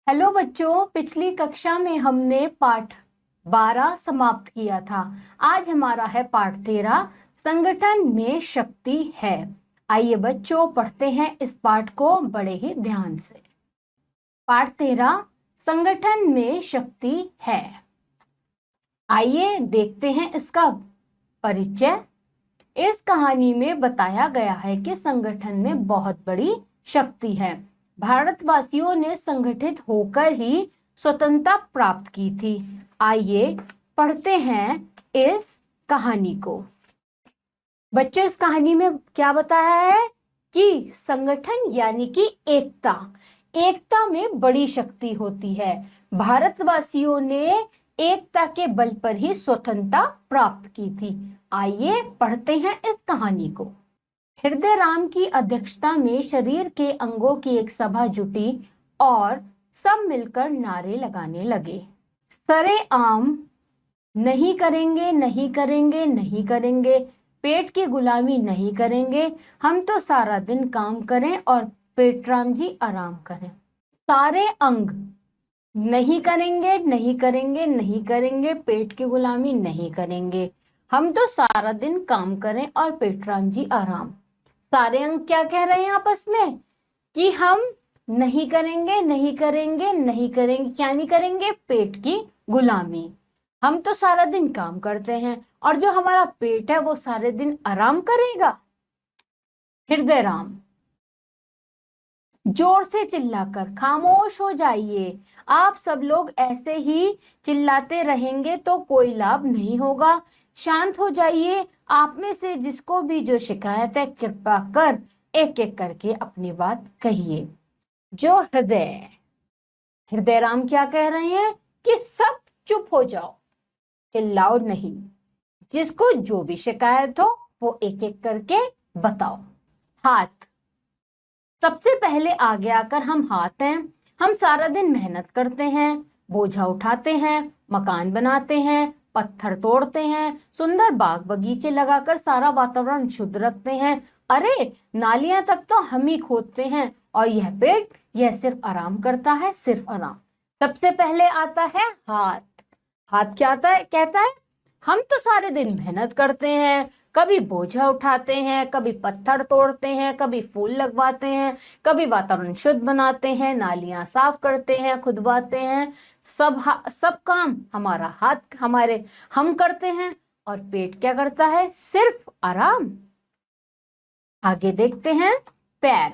Hello बच्चों, पिछली कक्षा में हमने पाठ 12 समाप्त किया था। आज हमारा है पाठ 13, संगठन में शक्ति है। आइए बच्चों, पढ़ते हैं इस पाठ को बड़े ही ध्यान से। पाठ 13, संगठन में शक्ति है। आइए देखते हैं इसका परिचय। इस कहानी में बताया गया है कि संगठन में बहुत बड़ी शक्ति है। भारतवासियों ने संगठित होकर ही स्वतंत्रता प्राप्त की थी। आइए पढ़ते हैं इस कहानी को। बच्चों, इस कहानी में क्या बताया है कि संगठन यानी कि एकता में बड़ी शक्ति होती है। भारतवासियों ने एकता के बल पर ही स्वतंत्रता प्राप्त की थी। आइए पढ़ते हैं इस कहानी को। हृदय राम की अध्यक्षता में शरीर के अंगों की एक सभा जुटी और सब मिलकर नारे लगाने लगे। सरेआम नहीं करेंगे, नहीं करेंगे, नहीं करेंगे, पेट की गुलामी नहीं करेंगे, हम तो सारा दिन काम करें और पेटराम जी आराम करें। सारे अंग नहीं करेंगे, नहीं करेंगे, नहीं करेंगे, पेट की गुलामी नहीं करेंगे, हम तो सारा दिन काम करें और पेटराम जी आराम। सारे अंग क्या कह रहे हैं आपस में कि हम नहीं करेंगे, नहीं करेंगे, नहीं करेंगे। क्या नहीं करेंगे? पेट की गुलामी। हम तो सारा दिन काम करते हैं और जो हमारा पेट है वो सारे दिन आराम करेगा। हृदय राम जोर से चिल्लाकर, खामोश हो जाइए। आप सब लोग ऐसे ही चिल्लाते रहेंगे तो कोई लाभ नहीं होगा। शांत हो जाइए। आप में से जिसको भी जो शिकायत है, कृपा कर एक एक करके अपनी बात कहिए। जो हृदय राम क्या कह रहे हैं कि सब चुप हो जाओ, चिल्लाओ नहीं। जिसको जो भी शिकायत हो वो एक एक करके बताओ। हाथ सबसे पहले आगे आकर हम हाथ हैं। हम सारा दिन मेहनत करते हैं, बोझा उठाते हैं, मकान बनाते हैं, पत्थर तोड़ते हैं, सुंदर बाग बगीचे लगाकर सारा वातावरण शुद्ध रखते हैं। अरे नालियां तक तो हम ही खोदते हैं। और यह पेट, यह सिर्फ आराम करता है, सिर्फ आराम। सबसे पहले आता है हाथ। हाथ क्या आता है? कहता है हम तो सारे दिन मेहनत करते हैं, कभी बोझा उठाते हैं, कभी पत्थर तोड़ते हैं, कभी फूल लगवाते हैं, कभी वातावरण शुद्ध बनाते हैं, नालियां साफ करते हैं, खुदवाते हैं। सब काम हमारा हाथ हम करते हैं। और पेट क्या करता है? सिर्फ आराम। आगे देखते हैं पैर।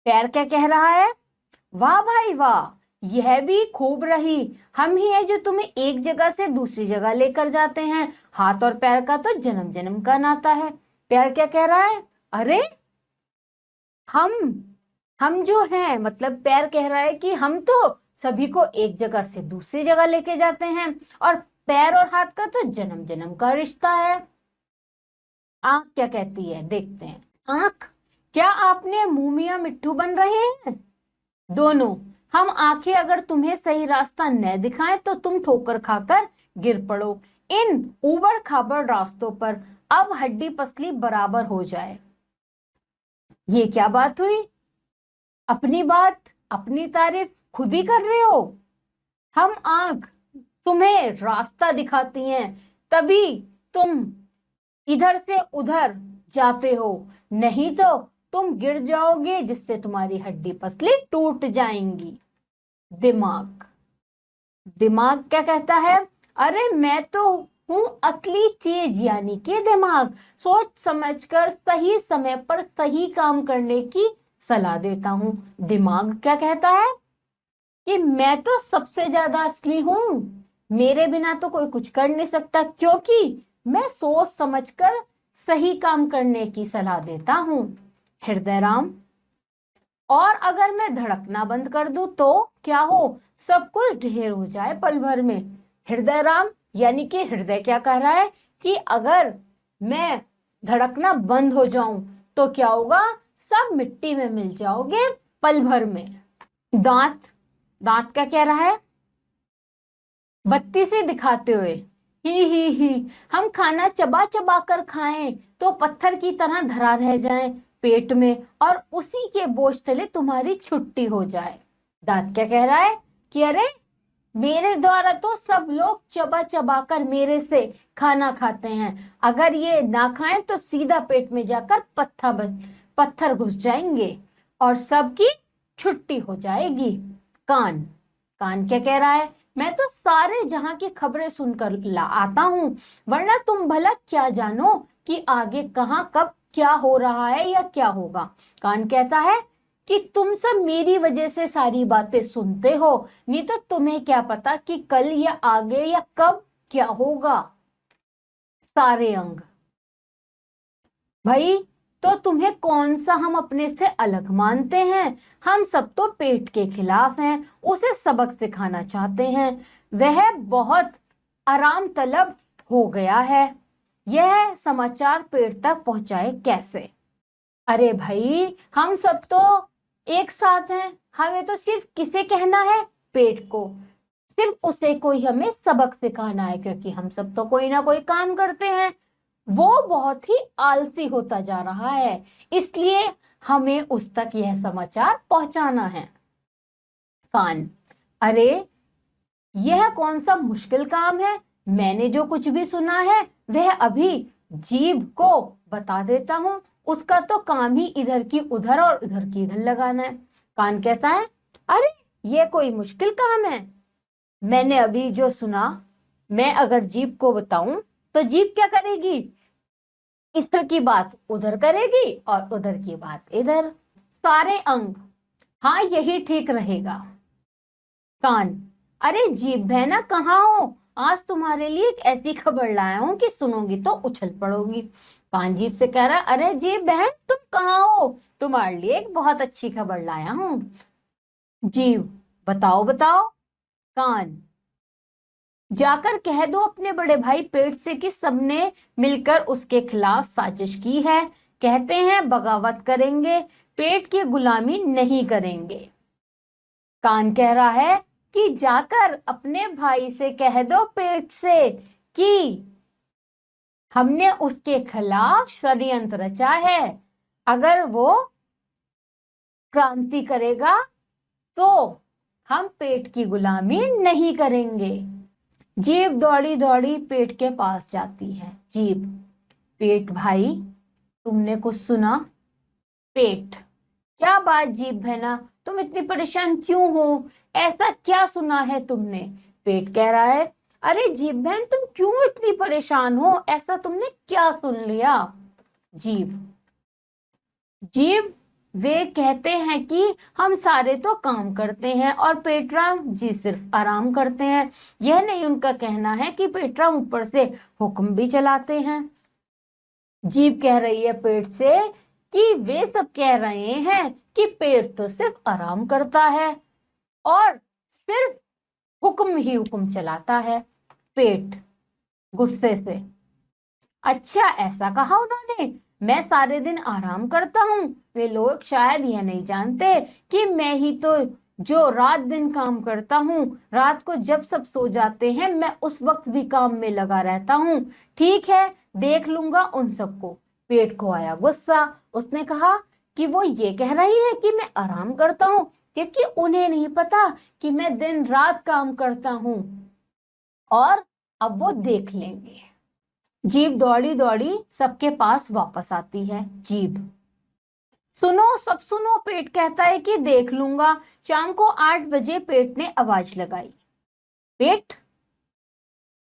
पैर क्या कह रहा है? वाह भाई वाह, यह भी खूब रही। हम ही है जो तुम्हें एक जगह से दूसरी जगह लेकर जाते हैं। हाथ और पैर का तो जन्म जन्म का नाता है। पैर क्या कह रहा है? अरे हम हम जो हैं, मतलब पैर कह रहा है कि हम तो सभी को एक जगह से दूसरी जगह लेके जाते हैं। और पैर और हाथ का तो जन्म जन्म का रिश्ता है। आंख क्या कहती है? देखते हैं। आंख, क्या आपने मुंह मियां मिट्ठू बन रहे हैं? दोनों। हम आंखें अगर तुम्हें सही रास्ता न दिखाएं तो तुम ठोकर खाकर गिर पड़ो। इन ऊबड़ खाबड़ रास्तों पर अब हड्डी पसली बराबर हो जाए। ये क्या बात हुई? अपनी बात, अपनी तारीफ खुद ही कर रहे हो। हम आंख तुम्हें रास्ता दिखाती हैं, तभी तुम इधर से उधर जाते हो, नहीं तो तुम गिर जाओगे जिससे तुम्हारी हड्डी पसली टूट जाएंगी। दिमाग। दिमाग क्या कहता है? अरे मैं तो हूं असली चीज यानी कि दिमाग। सोच समझकर सही समय पर सही काम करने की सलाह देता हूं। दिमाग क्या कहता है कि मैं तो सबसे ज्यादा असली हूं, मेरे बिना तो कोई कुछ कर नहीं सकता, क्योंकि मैं सोच समझकर सही काम करने की सलाह देता हूं। हृदय राम, और अगर मैं धड़कना बंद कर दूं तो क्या हो? सब कुछ ढेर हो जाए पल भर में। हृदय राम यानी कि हृदय क्या कह रहा है कि अगर मैं धड़कना बंद हो जाऊं तो क्या होगा? सब मिट्टी में मिल जाओगे पल भर में। दांत। दांत क्या कह रहा है? बत्ती से दिखाते हुए, ही हम खाना चबा चबा कर खाएं तो पत्थर की तरह धरा रह जाएं पेट में और उसी के बोझ तले तुम्हारी छुट्टी हो जाए। दांत क्या कह रहा है कि अरे मेरे द्वारा तो सब लोग चबा चबा कर मेरे से खाना खाते हैं, अगर ये ना खाएं तो सीधा पेट में जाकर पत्थर घुस जाएंगे और सबकी छुट्टी हो जाएगी। कान कान क्या कह रहा है, मैं तो सारे जहां की खबरें सुनकर ला आता हूं, वरना तुम भला क्या जानो कि आगे कहाँ कब क्या हो रहा है या क्या होगा। कान कहता है कि तुम सब मेरी वजह से सारी बातें सुनते हो, नहीं तो तुम्हें क्या पता कि कल या आगे या कब क्या होगा। सारे अंग, भाई तो तुम्हें कौन सा हम अपने से अलग मानते हैं, हम सब तो पेट के खिलाफ हैं, उसे सबक सिखाना चाहते हैं, वह बहुत आराम तलब हो गया है, यह समाचार पेट तक पहुंचाए कैसे। अरे भाई हम सब तो एक साथ हैं, हमें तो सिर्फ किसे कहना है, पेट को, सिर्फ उसे कोई हमें सबक सिखाना है, क्योंकि हम सब तो कोई ना कोई काम करते हैं, वो बहुत ही आलसी होता जा रहा है, इसलिए हमें उस तक यह समाचार पहुंचाना है। कान, अरे यह कौन सा मुश्किल काम है, मैंने जो कुछ भी सुना है वह अभी जीभ को बता देता हूँ, उसका तो काम ही इधर की उधर और उधर की इधर लगाना है। कान कहता है अरे ये कोई मुश्किल काम है, मैंने अभी जो सुना, मैं अगर जीभ को बताऊं तो जीभ क्या करेगी, इधर की बात उधर करेगी और उधर की बात इधर। सारे अंग, हाँ यही ठीक रहेगा। कान, अरे जीभ बहना कहाँ हो, आज तुम्हारे लिए एक ऐसी खबर लाया हूं कि सुनोगी तो उछल पड़ोगी। कान जीभ से कह रहा है अरे जीभ बहन तुम कहाँ हो, तुम्हारे लिए एक बहुत अच्छी खबर लाया हूं। जीभ, बताओ बताओ। कान, जाकर कह दो अपने बड़े भाई पेट से कि सबने मिलकर उसके खिलाफ साजिश की है, कहते हैं बगावत करेंगे, पेट की गुलामी नहीं करेंगे। कान कह रहा है कि जाकर अपने भाई से कह दो पेट से कि हमने उसके खिलाफ षड्यंत्र रचा है, अगर वो क्रांति करेगा तो हम पेट की गुलामी नहीं करेंगे। जीभ दौड़ी दौड़ी पेट के पास जाती है। जीभ, पेट भाई तुमने कुछ सुना। पेट, क्या बात जीभ बहना, तुम इतनी परेशान क्यों हो, ऐसा क्या सुना है तुमने। पेट कह रहा है अरे जीभ बहन तुम क्यों इतनी परेशान हो, ऐसा तुमने क्या सुन लिया। जीभ, जीभ वे कहते हैं कि हम सारे तो काम करते हैं और पेटराम जी सिर्फ आराम करते हैं, यह नहीं उनका कहना है कि पेटराम ऊपर से हुक्म भी चलाते हैं। जीभ कह रही है पेट से कि वे सब कह रहे हैं कि पेट तो सिर्फ आराम करता है और सिर्फ हुक्म ही हुक्म चलाता है। पेट गुस्से से, अच्छा ऐसा कहा उन्होंने, मैं सारे दिन आराम करता हूँ, वे लोग शायद यह नहीं जानते कि मैं ही तो जो रात दिन काम करता हूँ, रात को जब सब सो जाते हैं मैं उस वक्त भी काम में लगा रहता हूँ, ठीक है देख लूंगा उन सबको। पेट को आया गुस्सा, उसने कहा कि वो ये कह रही है कि मैं आराम करता हूँ, जबकि उन्हें नहीं पता कि मैं दिन रात काम करता हूँ, और अब वो देख लेंगे। जीभ दौड़ी दौड़ी सबके पास वापस आती है। जीभ, सुनो सब सुनो, पेट कहता है कि देख लूंगा। शाम को 8 बजे पेट ने आवाज लगाई। पेट,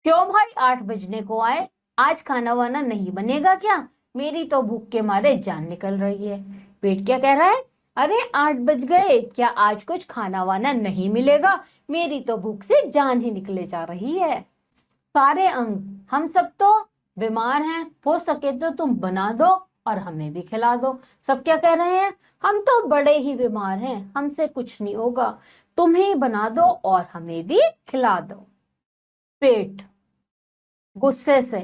क्यों भाई 8 बजने को आए, आज खाना वाना नहीं बनेगा क्या, मेरी तो भूख के मारे जान निकल रही है। पेट क्या कह रहा है, अरे 8 बज गए, क्या आज कुछ खाना वाना नहीं मिलेगा, मेरी तो भूख से जान ही निकले जा रही है। सारे अंग, हम सब तो बीमार हैं, हो सके तो तुम बना दो और हमें भी खिला दो। सब क्या कह रहे हैं, हम तो बड़े ही बीमार हैं, हमसे कुछ नहीं होगा, तुम ही बना दो और हमें भी खिला दो। पेट गुस्से से,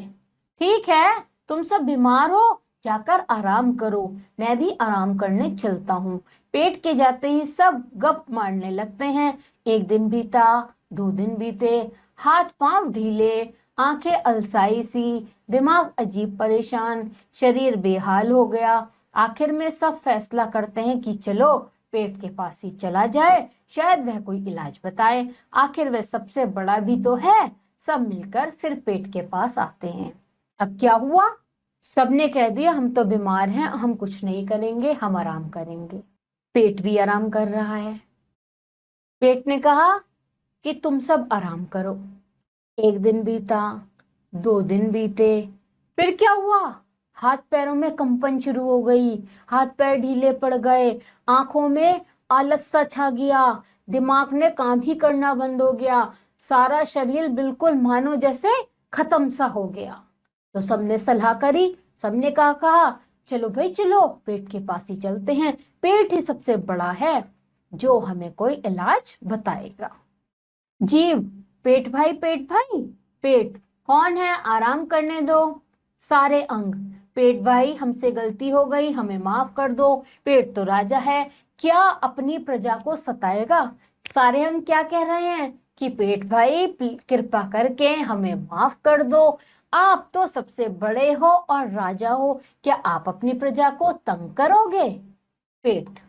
ठीक है तुम सब बीमार हो, जाकर आराम करो, मैं भी आराम करने चलता हूँ। पेट के जाते ही सब गप मारने लगते हैं। एक दिन बीता, 2 दिन बीते, हाथ पांव ढीले, आंखें अलसाई सी, दिमाग अजीब परेशान, शरीर बेहाल हो गया। आखिर में सब फैसला करते हैं कि चलो पेट के पास ही चला जाए, शायद वह कोई इलाज बताए। आखिर वह सबसे बड़ा भी तो है। सब मिलकर फिर पेट के पास आते हैं। अब क्या हुआ? सबने कह दिया हम तो बीमार हैं, हम कुछ नहीं करेंगे, हम आराम करेंगे। पेट भी आराम कर रहा है। पेट ने कहा कि तुम सब आराम करो। एक दिन बीता, 2 दिन बीते, फिर क्या हुआ? हाथ पैरों में कंपन शुरू हो गई, हाथ पैर ढीले पड़ गए, आंखों में आलस सा छा गया, दिमाग ने काम ही करना बंद हो गया, सारा शरीर बिल्कुल मानो जैसे खत्म सा हो गया। तो सबने सलाह करी, सबने कहा चलो भाई चलो, पेट के पास ही चलते हैं, पेट ही सबसे बड़ा है जो हमें कोई इलाज बताएगा। जीव, पेट भाई, पेट भाई, पेट कौन है, आराम करने दो। सारे अंग, पेट भाई हमसे गलती हो गई, हमें माफ कर दो, पेट तो राजा है, क्या अपनी प्रजा को सताएगा। सारे अंग क्या कह रहे हैं कि पेट भाई कृपा करके हमें माफ कर दो, आप तो सबसे बड़े हो और राजा हो, क्या आप अपनी प्रजा को तंग करोगे। पेट,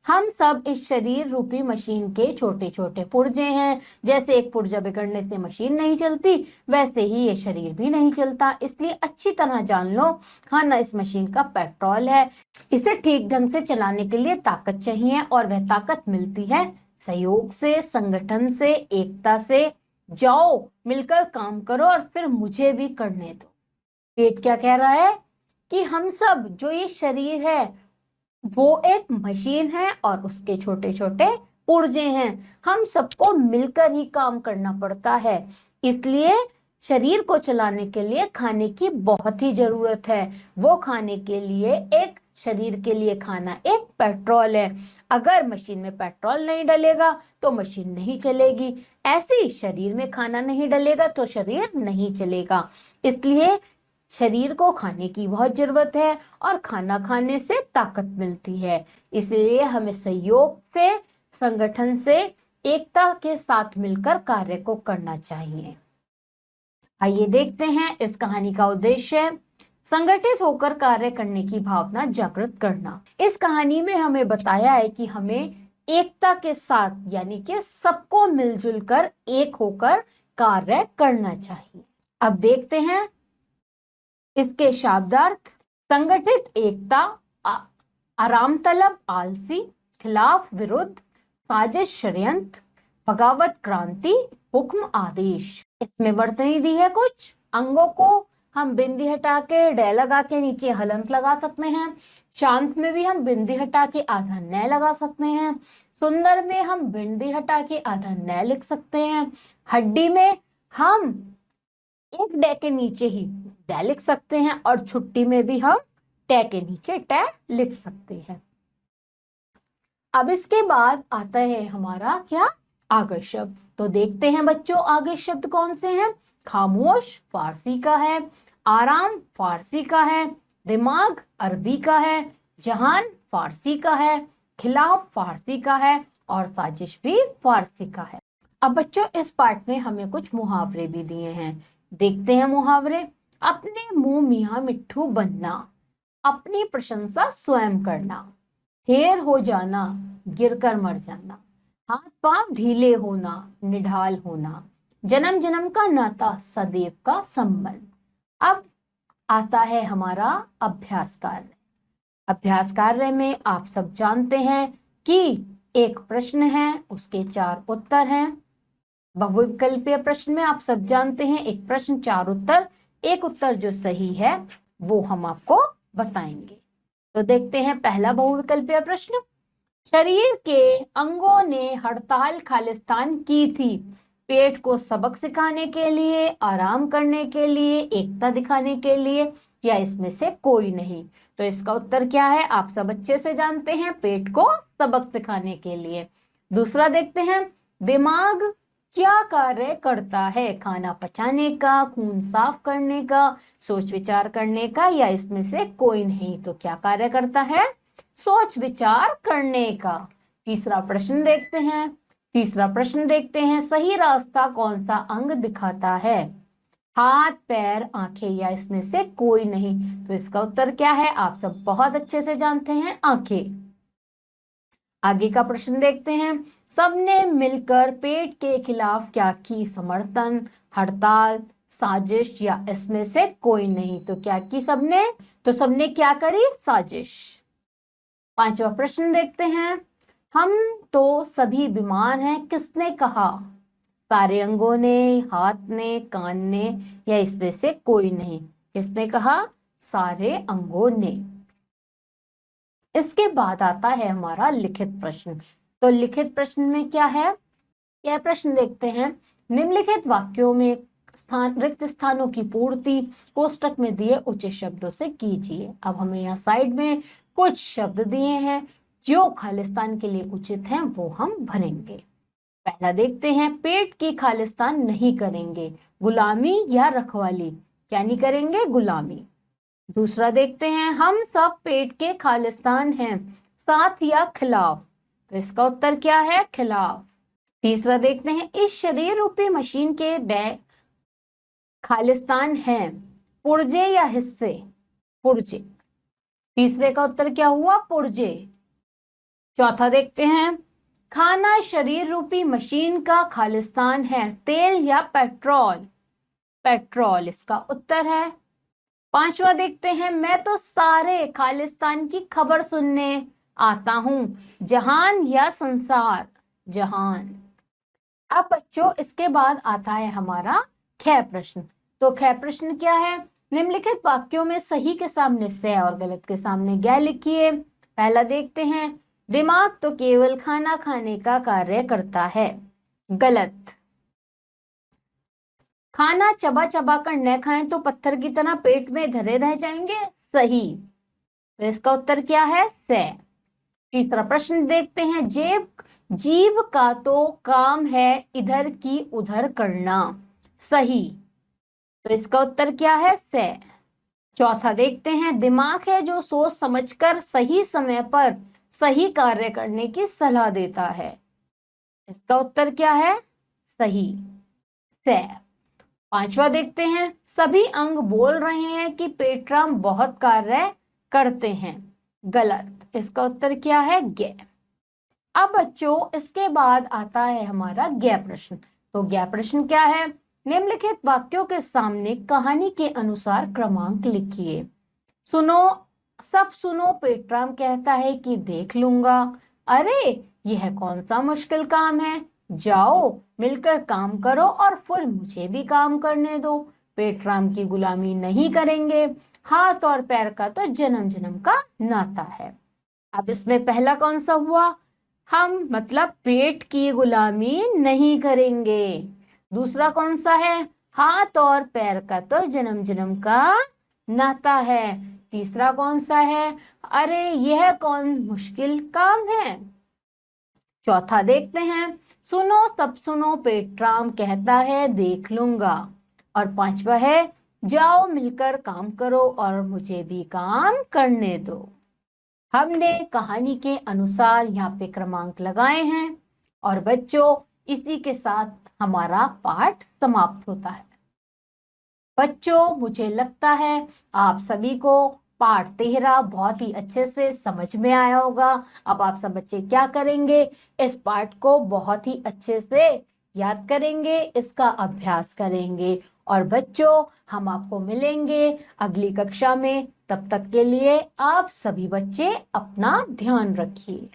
हम सब इस शरीर रूपी मशीन के छोटे छोटे पुर्जे हैं। जैसे एक पुर्जा बिगड़ने से मशीन नहीं चलती, वैसे ही ये शरीर भी नहीं चलता। इसलिए अच्छी तरह जान लो, खाना इस मशीन का पेट्रोल है। इसे ठीक ढंग से चलाने के लिए ताकत चाहिए, और वह ताकत मिलती है सहयोग से, संगठन से, एकता से। जाओ मिलकर काम करो और फिर मुझे भी करने दो। पेट क्या कह रहा है कि हम सब जो ये शरीर है वो एक मशीन है और उसके छोटे छोटे पुर्जे हैं, हम सबको मिलकर ही काम करना पड़ता है। इसलिए शरीर को चलाने के लिए खाने की बहुत ही जरूरत है। वो खाने के लिए एक शरीर के लिए खाना एक पेट्रोल है। अगर मशीन में पेट्रोल नहीं डलेगा तो मशीन नहीं चलेगी, ऐसे ही शरीर में खाना नहीं डलेगा तो शरीर नहीं चलेगा। इसलिए शरीर को खाने की बहुत जरूरत है और खाना खाने से ताकत मिलती है। इसलिए हमें सहयोग से, संगठन से, एकता के साथ मिलकर कार्य को करना चाहिए। आइए देखते हैं इस कहानी का उद्देश्य। संगठित होकर कार्य करने की भावना जागृत करना। इस कहानी में हमें बताया है कि हमें एकता के साथ, यानी कि सबको मिलजुल कर एक होकर कार्य करना चाहिए। अब देखते हैं इसके शब्दार्थ। संगठित एकता, आराम तलब आलसी, खिलाफ विरुद्ध, साजिश षड्यंत्र, बगावत क्रांति, हुक्म आदेश। इसमें वर्तनी दी है कुछ अंगों को हम बिंदी हटा के डे लगा के नीचे हलंत लगा सकते हैं। शांत में भी हम बिंदी हटा के आधा न लगा सकते हैं। सुंदर में हम बिंदी हटा के आधा न लिख सकते हैं। हड्डी में हम एक डे के नीचे ही डे लिख सकते हैं, और छुट्टी में भी हम टे के नीचे टे लिख सकते हैं। अब इसके बाद आता है हमारा क्या, आगे शब्द। तो देखते हैं बच्चों आगे शब्द कौन से हैं। खामोश फारसी का है, आराम फारसी का है, दिमाग अरबी का है, जहान फारसी का है, खिलाफ फारसी का है, और साजिश भी फारसी का है। अब बच्चों इस पार्ट में हमें कुछ मुहावरे भी दिए हैं, देखते हैं मुहावरे। अपने मुंह मियाँ मिट्ठू बनना, अपनी प्रशंसा स्वयं करना, ढेर हो जाना, गिरकर मर जाना, हाथ पांव ढीले होना, निढाल होना, जन्म जन्म का नाता, सदैव का संबंध। अब आता है हमारा अभ्यास कार्य। अभ्यास कार्य में आप सब जानते हैं कि एक प्रश्न है, उसके 4 उत्तर हैं। बहुविकल्पीय प्रश्न में आप सब जानते हैं एक प्रश्न 4 उत्तर, एक उत्तर जो सही है वो हम आपको बताएंगे। तो देखते हैं पहला बहुविकल्पीय प्रश्न। शरीर के अंगों ने हड़ताल खालिस्तान की थी, पेट को सबक सिखाने के लिए, आराम करने के लिए, एकता दिखाने के लिए, या इसमें से कोई नहीं। तो इसका उत्तर क्या है आप सब अच्छे से जानते हैं, पेट को सबक सिखाने के लिए। दूसरा देखते हैं, दिमाग क्या कार्य करता है, खाना पचाने का, खून साफ करने का, सोच विचार करने का, या इसमें से कोई नहीं। तो क्या कार्य करता है, सोच विचार करने का। तीसरा प्रश्न देखते हैं, सही रास्ता कौन सा अंग दिखाता है, हाथ पैर आंखें, या इसमें से कोई नहीं। तो इसका उत्तर क्या है आप सब बहुत अच्छे से जानते हैं, आंखें। आगे का प्रश्न देखते हैं। सबने मिलकर पेट के खिलाफ क्या की? समर्थन, हड़ताल, साजिश या इसमें से कोई नहीं। तो क्या की सबने? तो सबने क्या करी? साजिश। पांचवा प्रश्न देखते हैं। हम तो सभी बीमार हैं, किसने कहा? सारे अंगों ने, हाथ ने, कान ने या इसमें से कोई नहीं। किसने कहा? सारे अंगों ने। इसके बाद आता है हमारा लिखित प्रश्न। तो लिखित प्रश्न में क्या है? यह प्रश्न देखते हैं। निम्नलिखित वाक्यों में रिक्त स्थानों की पूर्ति कोष्टक में दिए उचित शब्दों से कीजिए। अब हमें यहाँ साइड में कुछ शब्द दिए हैं जो खालिस्तान के लिए उचित हैं, वो हम भरेंगे। पहला देखते हैं, पेट की खालिस्तान नहीं करेंगे, गुलामी या रखवाली। क्या नहीं करेंगे? गुलामी। दूसरा देखते हैं, हम सब पेट के खालिस्तान हैं, साथ या खिलाफ। तो इसका उत्तर क्या है? खिलाफ। तीसरा देखते हैं, इस शरीर रूपी मशीन के खालिस्तान हैं, पुर्जे या हिस्से? पुर्जे। तीसरे का उत्तर क्या हुआ? पुर्जे। चौथा देखते हैं, खाना शरीर रूपी मशीन का खालिस्तान है, तेल या पेट्रोल? पेट्रोल इसका उत्तर है। पांचवा देखते हैं, मैं तो सारे खालिस्तान की खबर सुनने आता हूं, जहान या संसार? जहान। अब बच्चों इसके बाद आता है हमारा ख प्रश्न। तो ख प्रश्न क्या है? निम्नलिखित वाक्यों में सही के सामने से और गलत के सामने ग लिखिए। पहला देखते हैं, दिमाग तो केवल खाना खाने का कार्य करता है। गलत। खाना चबा चबा कर न खाएं तो पत्थर की तरह पेट में धरे रह जाएंगे। सही। तो इसका उत्तर क्या है? से। तीसरा प्रश्न देखते हैं, जीव का तो काम है इधर की उधर करना। सही। तो इसका उत्तर क्या है? से। चौथा देखते हैं, दिमाग है जो सोच समझकर सही समय पर सही कार्य करने की सलाह देता है। इसका उत्तर क्या है? सही। से। पांचवा देखते हैं, सभी अंग बोल रहे हैं कि पेटराम बहुत कार्य करते हैं। गलत। इसका उत्तर क्या है? गे। अब बच्चों इसके बाद आता है हमारा गे प्रश्न। तो गे प्रश्न क्या है? निम्नलिखित वाक्यों के सामने कहानी के अनुसार क्रमांक लिखिए। सुनो, सब सुनो, पेटराम कहता है कि देख लूंगा। अरे यह कौन सा मुश्किल काम है, जाओ मिलकर काम करो और फिर मुझे भी काम करने दो। पेटराम की गुलामी नहीं करेंगे, हाथ और पैर का तो जन्म जन्म का नाता है। अब इसमें पहला कौन सा हुआ? हम मतलब पेट की गुलामी नहीं करेंगे। दूसरा कौन सा है? हाथ और पैर का तो जन्म जन्म का नाता है। तीसरा कौन सा है? अरे यह कौन मुश्किल काम है। चौथा देखते हैं, सुनो सब सुनो, पेटराम कहता है देख लूंगा। और पांचवा है, जाओ मिलकर काम करो और मुझे भी काम करने दो। हमने कहानी के अनुसार यहाँ पे क्रमांक लगाए हैं और बच्चों इसी के साथ हमारा पाठ समाप्त होता है। बच्चों मुझे लगता है आप सभी को पाठ 13 बहुत ही अच्छे से समझ में आया होगा। अब आप सब बच्चे क्या करेंगे? इस पाठ को बहुत ही अच्छे से याद करेंगे, इसका अभ्यास करेंगे। और बच्चों हम आपको मिलेंगे अगली कक्षा में। तब तक के लिए आप सभी बच्चे अपना ध्यान रखिए।